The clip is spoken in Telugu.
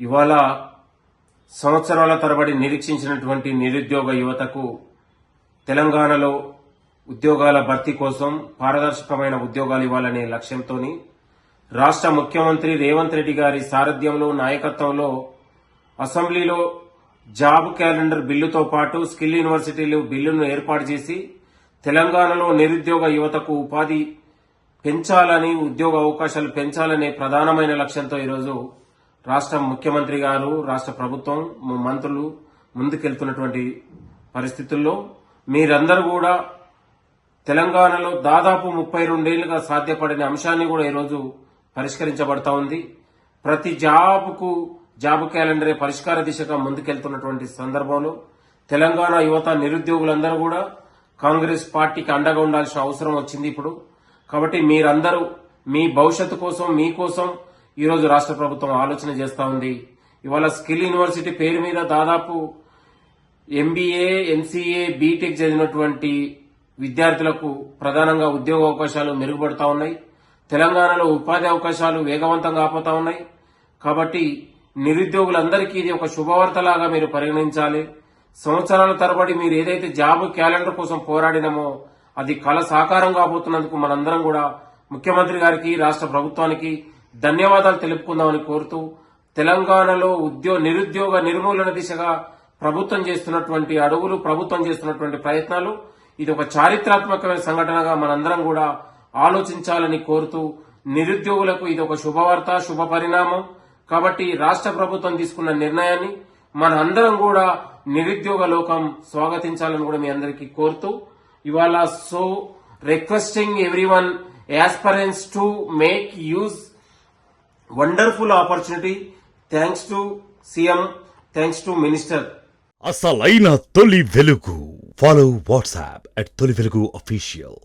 ఇవాళ సంవత్సరాల తరబడి నిరీక్షించినటువంటి నిరుద్యోగ యువతకు తెలంగాణలో ఉద్యోగాల భర్తీ కోసం పారదర్శకమైన ఉద్యోగాలు ఇవ్వాలనే లక్ష్యంతో రాష్ట్ర ముఖ్యమంత్రి రేవంత్ రెడ్డి గారి సారథ్యంలో నాయకత్వంలో అసెంబ్లీలో జాబ్ క్యాలెండర్ బిల్లుతో పాటు స్కిల్ యూనివర్సిటీలు బిల్లును ఏర్పాటు చేసి తెలంగాణలో నిరుద్యోగ యువతకు ఉపాధి పెంచాలని, ఉద్యోగ అవకాశాలు పెంచాలనే ప్రధానమైన లక్ష్యంతో ఈరోజు రాష్ట్ర ముఖ్యమంత్రి గారు, రాష్ట్ర ప్రభుత్వం, మంత్రులు ముందుకెళ్తున్నటువంటి పరిస్థితుల్లో మీరందరూ కూడా తెలంగాణలో దాదాపు 32 ఏళ్లుగా సాధ్యపడిన అంశాన్ని కూడా ఈరోజు పరిష్కరించబడతా ఉంది. ప్రతి జాబ్ క్యాలెండరే పరిష్కార దిశగా ముందుకెళ్తున్నటువంటి సందర్భంలో తెలంగాణ యువత నిరుద్యోగులందరూ కూడా కాంగ్రెస్ పార్టీకి అండగా ఉండాల్సిన అవసరం వచ్చింది ఇప్పుడు. కాబట్టి మీరందరూ మీ భవిష్యత్తు కోసం, మీకోసం ఈరోజు రాష్ట్ర ప్రభుత్వం ఆలోచన చేస్తా ఉంది. ఇవాళ స్కిల్ యూనివర్సిటీ పేరు మీద దాదాపు ఎంబీఏ, ఎంసీఏ, బీటెక్ చదివినటువంటి విద్యార్థులకు ప్రధానంగా ఉద్యోగ అవకాశాలు మెరుగుపడతా ఉన్నాయి. తెలంగాణలో ఉపాధి అవకాశాలు వేగవంతంగా ఆపోతా ఉన్నాయి. కాబట్టి నిరుద్యోగులందరికీ ఇది ఒక శుభవార్తలాగా మీరు పరిగణించాలి. సంవత్సరాల తరబడి మీరు ఏదైతే జాబ్ క్యాలెండర్ కోసం పోరాడినామో అది కళ సాకారం కాబోతున్నందుకు మనందరం కూడా ముఖ్యమంత్రి గారికి, రాష్ట్ర ప్రభుత్వానికి ధన్యవాదాలు తెలుపుకుందామని కోరుతూ, తెలంగాణలో నిరుద్యోగ నిర్మూలన దిశగా ప్రభుత్వం చేస్తున్నటువంటి అడుగులు, ప్రభుత్వం చేస్తున్నటువంటి ప్రయత్నాలు ఇది ఒక చారిత్రాత్మకమైన సంఘటనగా మనందరం కూడా ఆలోచించాలని కోరుతూ, నిరుద్యోగులకు ఇది ఒక శుభవార్త, శుభ పరిణామం. కాబట్టి రాష్ట్ర ప్రభుత్వం తీసుకున్న నిర్ణయాన్ని మన అందరం కూడా నిరుద్యోగ లోకం స్వాగతించాలని కూడా మీ అందరికీ కోరుతూ, ఇవాళ requesting everyone aspirants to make use wonderful opportunity. Thanks to CM, thanks to Minister. అసలైన తొలి వెలుగు. Follow WhatsApp at తొలి వెలుగు official.